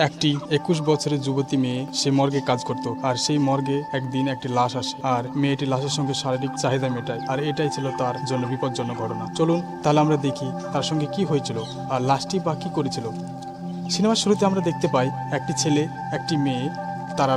একটি 21 বছরের যুবতী মেয়ে সে মর্গে কাজ করত আর সেই মর্গে একদিন একটি লাশ আসে আর মেয়েটি লাশের সঙ্গে শারীরিক চাহিদা মেটায় আর এটাই ছিল তার জন্য বিপজ্জনক ঘটনা। চলুন তাহলে আমরা দেখি তার সঙ্গে কি হয়েছিল আর লাশটি বা কি করেছিল। সিনেমার শুরুতে আমরা দেখতে পাই একটি ছেলে একটি মেয়ে তারা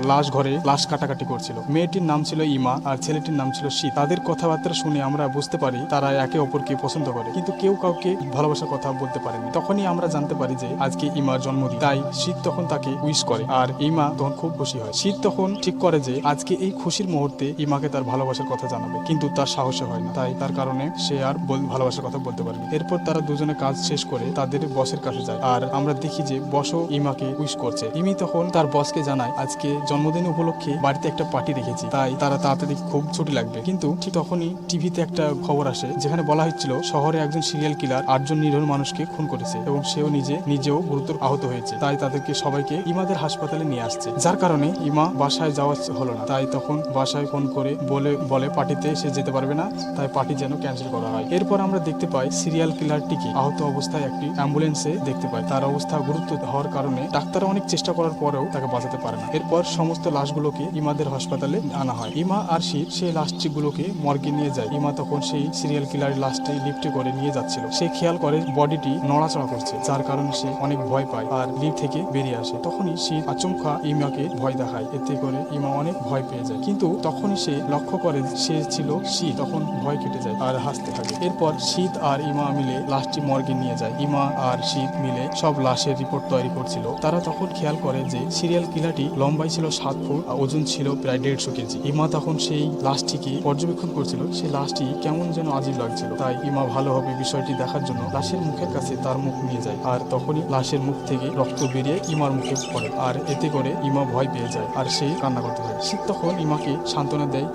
লাশ কাটাকাটি করছিল। মেয়েটির নাম ছিল ইমা আর ছেলেটির নাম ছিল শীত। তাদের কথাবার্তা শুনে আমরা বুঝতে পারি তারা একে অপরকে পছন্দ করে, কিন্তু কেউ কাউকে ভালোবাসার কথা বলতে পারেনি। তখনই আমরা জানতে পারি যে আজকে ইমার জন্মদিন, তাই শীত তখন তাকে উইশ করে আর ইমা তখন খুব খুশি হয়। শীত তখন ঠিক করে যে আজকে এই খুশির মুহূর্তে ইমাকে তার ভালোবাসার কথা জানাবে, কিন্তু তার সাহসে হয় না, তাই তার কারণে সে আর ভালোবাসার কথা বলতে পারেনি। এরপর তারা দুজনে কাজ শেষ করে তাদের বসের কাছে যায় আর আমরা দেখি যে বসও ইমাকে উইশ করছে। ইমি তখন তার বসকে জানায় আজকে জন্মদিন উপলক্ষে বাড়িতে একটা পার্টি রেখেছি, তাই তারা তাড়াতাড়ি খুব ছুটি লাগবে। কিন্তু ঠিক তখনই টিভিতে একটা খবর আসে যেখানে বলা হচ্ছিল শহরে একজন সিরিয়াল কিলার 8 জন নিরীহ মানুষকে খুন করেছে এবং সেও নিজেও গুরুতর আহত হয়েছে, তাই তাদেরকে সবাইকে ইমাদের হাসপাতালে নিয়ে আসছে। যার কারণে ইমা বাসায় যাওয়া হলো না, তাই তখন বাসায় ফোন করে বলে পার্টিতে সে যেতে পারবে না, তাই পার্টি যেন ক্যান্সেল করা হয়। এরপর আমরা দেখতে পাই সিরিয়াল কিলারটিকে আহত অবস্থায় একটি অ্যাম্বুলেন্সে দেখতে পাই। তার অবস্থা গুরুতর হওয়ার কারণে ডাক্তার অনেক চেষ্টা করার পরেও তাকে বাঁচাতে পারে না। এরপর সমস্ত লাশগুলোকে ইমাদের হাসপাতালে আনা হয়। ইমা আর শীত সেই লাশগুলোকে মর্গে নিয়ে যায়। ইমা তখন সেই সিরিয়াল কিলারের লাশটি লিফটে করে নিয়ে যাচ্ছিল। সে খেয়াল করে বডিটি নড়াচড়া করছে, যার কারণে সে অনেক ভয় পায় আর লিফট থেকে বেরিয়ে আসে। তখনই শীত আচমকা ইমাকে ভয় দেখায়, এতে করে ইমা অনেক ভয় পেয়ে যায়। কিন্তু তখনই সে লক্ষ্য করে সে ছিল শীত, তখন ভয় কেটে যায় আর হাসতে থাকে। এরপর শীত আর ইমা মিলে লাশটি মর্গে নিয়ে যায়। ইমা আর শীত মিলে সব লাশের রিপোর্ট তৈরি করছিল। তারা তখন খেয়াল করে যে সিরিয়াল কিলারটি লম্বাই ছিল 7 ফুট, ওজন ছিল প্রায় 150 কেজি। ইমা তখন সেই লাশটিকে পর্যবেক্ষণ করছিল। সেই লাশটি কেমন যেন আজীব লাগছিল, তাই ইমা ভালোভাবে বিষয়টি দেখার জন্য লাশের মুখের কাছে তার মুখ নিয়ে যায় আর তখনই লাশের মুখ থেকে রক্ত বেরিয়ে ইমার মুখে পড়ে আর এতে করে ইমা ভয় পেয়ে যায় আর সে কান্না করতে থাকে। শীত তখন ইমাকে সান্ত্বনা দেয়,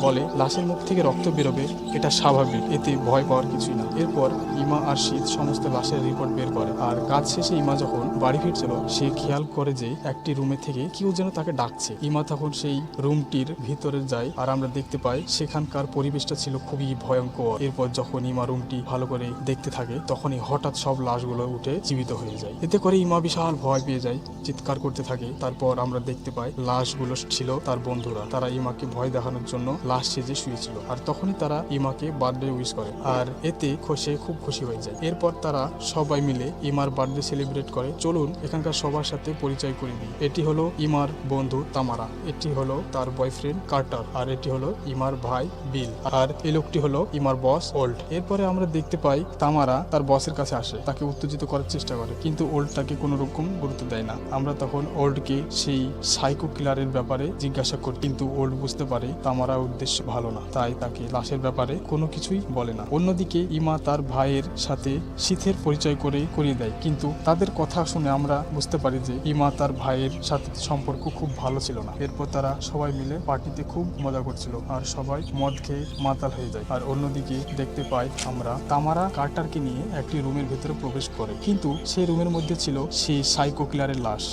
বলে লাশের মুখ থেকে রক্ত বেরোবে, এটা স্বাভাবিক, এতে ভয় পাওয়ার কিছুই না। এরপর ইমা আর শীত সমস্ত লাশের রিপোর্ট বের করে আর কাজ শেষে ইমা যখন বাড়ি ফিরছিল সে খেয়াল করে যে একটি রুমে থেকে কেউ যেন তাকে ডাকছে। ইমা তখন সেই রুমটির ভিতরে যায় আর আমরা দেখতে পাই সেখানকার পরিবেশটা ছিল খুবই ভয়ঙ্কর। এরপর যখন ইমা রুমটি ভালো করে দেখতে থাকে তখনই হঠাৎ সব লাশগুলো উঠে জীবিত হয়ে যায়। এতে করে ইমা বিশাল ভয় পেয়ে যায়, চিৎকার করতে থাকে। তারপর আমরা দেখতে পাই লাশগুলো ছিল তার বন্ধুরা, তারা ইমাকে ভয় দেখানোর জন্য লাশ সেজে শুয়েছিল আর তখনই তারা ইমাকে বার্থডে উইশ করে আর এতে সে খুব খুশি হয়ে যায়। এরপর তারা সবাই মিলে ইমার বার্থডে সেলিব্রেট করে। চলুন এখানকার সবার সাথে পরিচয় করে দিই। এটি হলো ইমার বন্ধু তামারা, এটি হলো তার বয়ফ্রেন্ড কার্টার আর এটি হলো ইমার ভাই বিল আর এই লোকটি হলো ইমার বস ওল্ড। এরপরে আমরা দেখতে পাই তামারা তার বসের কাছে আসে, তাকে উত্তেজিত করার চেষ্টা করে, কিন্তু ওল্ড তাকে কোনো রকম গুরুত্ব দেয় না। আমরা তখন ওল্ডকে সেই সাইকো কিলারের ব্যাপারে জিজ্ঞাসা করি, কিন্তু ওল্ড বুঝতে পারে তামারা উদ্দেশ্য ভালো না, তাই তাকে লাশের ব্যাপারে কোনো কিছুই বলে না। অন্যদিকে ইমা তার ভাইয়ের সাথে শীতের পরিচয় করিয়ে দেয়, কিন্তু তাদের কথা শুনে আমরা বুঝতে পারি যে ইমা তার ভাইয়ের সাথে সম্পর্ক খুব ভালো ছিল না। এরপর তারা সবাই মিলে পার্টিতে খুব মজা করছিল আর সবাই মদ খেয়ে মাতাল হয়ে যায়। আর অন্যদিকে দেখতে পাই আমরা তামারা কার্টারকে নিয়ে একটি রুমের ভেতরে প্রবেশ করে, কিন্তু সেই রুমের মধ্যে ছিল সেই সাইকো কিলারের লাশ,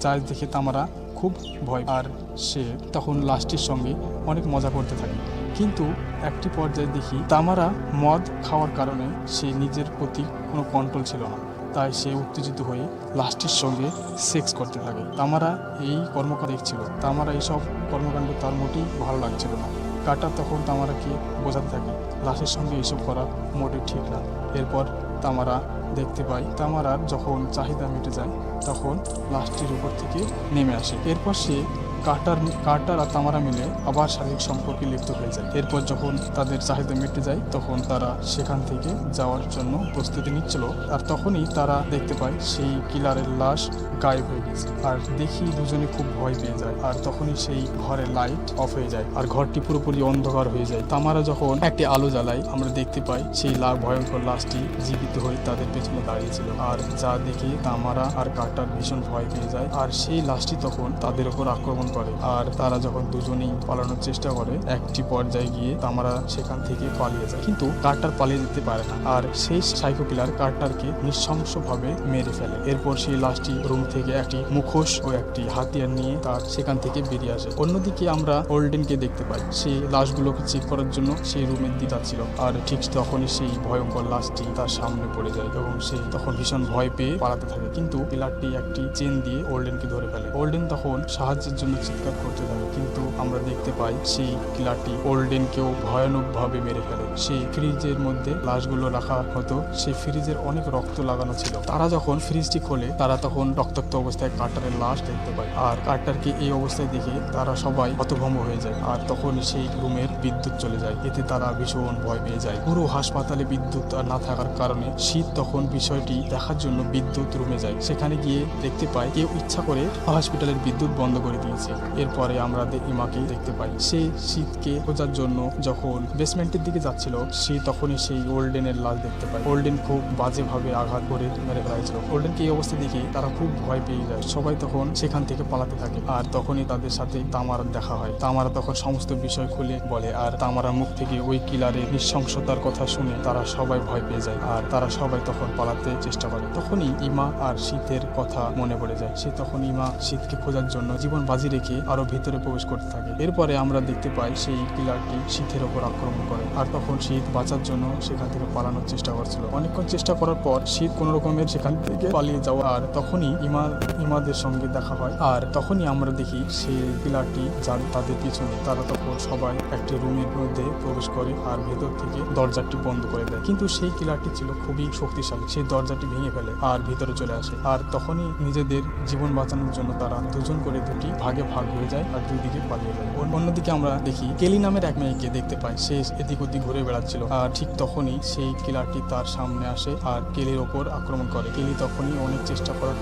যা দেখে তামারা খুব ভয় আর সে তখন লাশটির সঙ্গে অনেক মজা করতে থাকে। কিন্তু একটি পর্যায়ে দেখি তামারা মদ খাওয়ার কারণে সে নিজের প্রতি কোনো কন্ট্রোল ছিল না, তাই সে উত্তেজিত হয়ে লাশটির সঙ্গে সেক্স করতে থাকে। তামারা এই কর্মকাণ্ড দেখছিল, তামারা এইসব কর্মকাণ্ড তার মোটেই ভালো লাগছিল না। কার্টার তখন তামারাকে বোঝাতে থাকে লাশের সঙ্গে এইসব করা মোটেই ঠিক না। এরপর তামারা দেখতে পাই তামারার যখন চাহিদা মিটে যায় তখন লাশটির উপর থেকে নেমে আসে। এরপর সে কার্টার আর তামারা মিলে আবার শারীরিক সম্পর্কে লিপ্ত হয়ে যায়। এরপর যখন তাদের চাহিদা মিটে যায় তখন তারা সেখান থেকে যাওয়ার জন্য প্রস্তুতি নিচ্ছিল আর তখনই তারা দেখতে পায় সেই কিলারের লাশ গায়েব হয়ে গেছে আর দেখি দুজনে খুব ভয় পেয়ে যায় আর তখনই সেই ঘরের লাইট অফ হয়ে যায় আর ঘরটি পুরোপুরি অন্ধকার হয়ে যায়। তামারা যখন একটি আলো জ্বালায় আমরা দেখতে পাই সেই ভয়ঙ্কর লাশটি জীবিত হয়ে তাদের পেছনে দাঁড়িয়েছিল আর যা দেখে তামারা আর কার্টার ভীষণ ভয় পেয়ে যায় আর সেই লাশটি তখন তাদের উপর আক্রমণ করে। আর তারা যখন দুজনেই পালানোর চেষ্টা করে একটি পর্যায়ে গিয়ে তামারা সেখান থেকে পালিয়ে যায়, কিন্তু কার্টার পালিয়ে যেতে পারে না। আর সেই সাইকো কিলার কার্টারকে নৃশংসভাবে মেরে ফেলে। এরপর সেই লাশটি রুম থেকে একটি মুখোশ ও একটি হাতিয়ার নিয়ে তার সেখান থেকে বেরিয়ে আসে। অন্যদিকে আমরা ওল্ডেনকে দেখতে পাই, সে লাশগুলোকে চেক করার জন্য সেই রুমের দিকে যাচ্ছিল। আর ঠিক তখনই সেই ভয়ঙ্কর লাশটি তার সামনে পড়ে যায় এবং সে তখন ভীষণ ভয় পেয়ে পালাতে থাকে, কিন্তু কিলারটি একটি চেন দিয়ে ওল্ডেনকে ধরে ফেলে। ওল্ডেন তখন সাহায্যের জন্য চিৎকার করতে থাকে, কিন্তু আমরা দেখতে পাই সেই কিলারটি ওল্ডেনকেও ভয়ানকভাবে মেরে ফেলে। সেই ফ্রিজের মধ্যে লাশগুলো রাখা হতো, সেই ফ্রিজের অনেক রক্ত লাগানো ছিল। তারা যখন ফ্রিজটি খোলে তারা তখন রক্তাক্ত অবস্থায় কার্টারের লাশ দেখতে পায়। আর কার্টারকে এই অবস্থায় দেখে তারা সবাই হতভম্ব হয়ে যায়। আর তখন সেই রুমের বিদ্যুৎ চলে যায়, এতে তারা ভীষণ ভয় পেয়ে যায়। পুরো হাসপাতালে বিদ্যুৎ আর না থাকার কারণে শীত তখন বিষয়টি দেখার জন্য বিদ্যুৎ রুমে যায়। সেখানে গিয়ে দেখতে পায় কেউ ইচ্ছা করে হসপিটালের বিদ্যুৎ বন্ধ করে দিয়েছে। এরপরে আমরা ইমাকে দেখতে পাই, সে শীতকে খোঁজার জন্য যখন বেসমেন্টের দিকে যাচ্ছিল সে তখনই সেই ওল্ডেনের লাশ দেখতে পায়। ওল্ডেন খুব বাজেভাবে আঘাত করে মেরে ফেলাইছিল। ওল্ডেনকে এই অবস্থা দেখে তারা খুব ভয় পেয়ে যায়, সবাই তখন সেখান থেকে পালাতে থাকে। আর তখনই তাদের সাথে তামারার দেখা হয়। তামারা তখন সমস্ত বিষয় খুলে বলে, আর তামারার মুখ থেকে ওই কিলারের নৃশংসতার কথা শুনে তারা সবাই ভয় পেয়ে যায়। আর তারা সবাই তখন পালাতে চেষ্টা করে। তখনই ইমা আর শীতের কথা মনে পড়ে যায়। সে তখন ইমা শীতকে খোঁজার জন্য জীবন বাজি রেখে আরো ভিতরে প্রবেশ করতে থাকে। এরপরে আমরা দেখতে পাই সেই কিলারটি শীতের ওপর আক্রমণ করে। আর তখন শীত বাঁচার জন্য সেখান থেকে পালানোর চেষ্টা করছিল। অনেকক্ষণ চেষ্টা করার পর শীত কোন রকমের সেখান থেকে পালিয়ে যাওয়া। আর তখনই ইমাদের সঙ্গে দেখা হয়। আর তখনই আমরা দেখি সেই কিলারটি যার তাদের পিছনে, তারা তখন সবাই একটি রুমের মধ্যে প্রবেশ করে আর ভেতর থেকে দরজাটি বন্ধ করে দেয়। কিন্তু সেই কিলারটি ছিল খুবই শক্তিশালী, সেই দরজাটি ভেঙে ফেলে আর ভিতরে চলে আসে। আর তখনই নিজেদের জীবন বাঁচানোর জন্য তারা দুজন করে দুটি ভাগে ভাগ হয়ে যায় আর দুই দিকে পালিয়ে যায়। অন্যদিকে আমরা দেখি কেলি নামের এক মেয়েকে দেখতে পাই, সে এদিক ওদিক ঘুরে বেড়াচ্ছিল। আর ঠিক তখনই সেই কিলারটি তার সামনে আসে আর কেলির ওপর আক্রমণ করে। কেলি তখনই অনেক চেষ্টা করার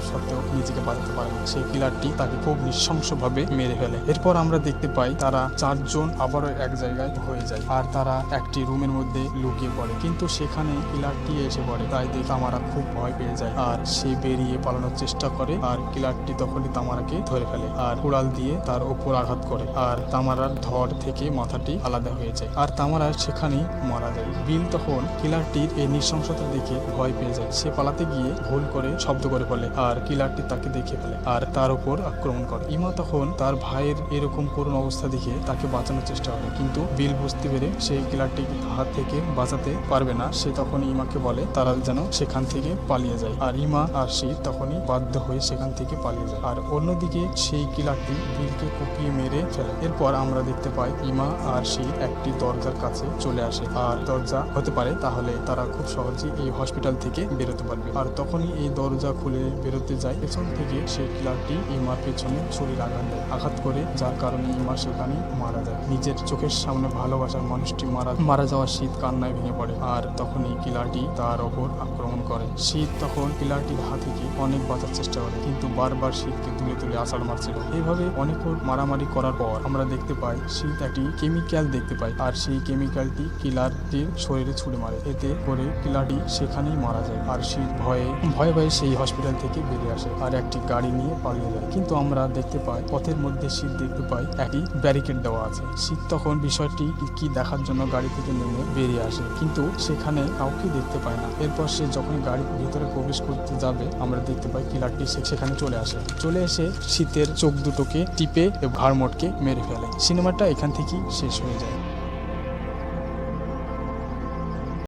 সত্ত্বেও নিজেকে বাঁচাতে পারে না। সেই কিলারটি তাকে খুব নৃশংসভাবে মেরে ফেলে। এরপর আমরা দেখতে পাই তারা চারজন আবারও এক জায়গায় হয়ে যায় আর তারা একটি রুমের মধ্যে লুকিয়ে পড়ে, কিন্তু সেখানে কিলারটি এসে পড়ে। তাই দেখে তামারা খুব ভয় পেয়ে যায় আর সে বেরিয়ে পালানোর চেষ্টা করে। আর কিলারটি তখনই তামারাকে ধরে ফেলে আর কুড়াল দিয়ে তার ওপর আঘাত করে। আর তামারার ধর থেকে মাথাটি আলাদা হয়ে যায় আর তামারা সেখানেই মারা যায়। বিল তখন কিলারটির এই নৃশংসতা দেখে ভয় পেয়ে যায়। সে পালাতে গিয়ে ভুল করে শব্দ করে ফেলে আর কিলারটি তাকে দেখে ফেলে আর তার উপর আক্রমণ করে। ইমা তখন তার ভাইয়ের এরকম করুণ অবস্থা দেখে তাকে বাঁচানোর চেষ্টা করে, কিন্তু বিল বুঝতে পেরে সেই কিলারটিকে হাত থেকে বাঁচাতে পারবে না। সে তখন ইমাকে বলে তারা যেন সেখান থেকে পালিয়ে যায়। আর ইমা আর সে তখনই বাধ্য হয়ে সেখান থেকে পালিয়ে যায়। আর অন্যদিকে সেই কিলারটি বিলকে কুপিয়ে মেরে ফেলে। এরপর আমরা দেখতে পাই ইমা আর সে একটি দরজার কাছে চলে আসে। আর দরজা হতে পারে, তাহলে তারা খুব সহজে এই হসপিটাল থেকে বেরোতে পারবে। আর তখনই এই দরজা খুলে বেরোতে যায়, পেছন থেকে সেই কিলারটি ইমার পেছনে ছুরির আঘাত করে, যার কারণে ইমা সেখানে মারা যায়। নিজের চোখের সামনে ভালোবাসার মানুষটি মারা যাওয়া শীত কান্নায় ভেঙে পড়ে। আর তখনই কিলারটি তার ওপর আক্রমণ করে। শীত তখন কিলারটির হাত থেকে অনেক বাঁচার চেষ্টা করে, কিন্তু বারবার শীতকে তুলে তুলে আছাড় মারছিল। এইভাবে অনেক মারামারি করার পর আমরা দেখতে পাই শীত একটি কেমিক্যাল দেখতে পাই আর সেই কেমিক্যালটি কিলারটির শরীরে ছুড়ে মারে। এতে করে কিলারটি সেখানেই মারা যায়। আর শীত ভয়ে সেই হসপিটাল থেকে বেরিয়ে আসে আর একটি গাড়ি নিয়ে পালিয়ে যায়। কিন্তু আমরা দেখতে পাই পথের মধ্যে শীত দেখতে পাই একটি ব্যারিকেড দেওয়া আছে। শীত তখন বিষয়টি কি দেখার জন্য গাড়ি থেকে নেমে বেরিয়ে আসে, কিন্তু সেখানে কাউকে দেখতে পায় না। এরপর সে যখন গাড়ির ভিতরে প্রবেশ করতে যাবে আমরা দেখতে পাই কিলারটি সেখানে চলে এসে শীতের চোখ দুটোকে টিপে ঘাড় মোটকে মেরে ফেলে। সিনেমাটা এখান থেকেই শেষ হয়ে যায়।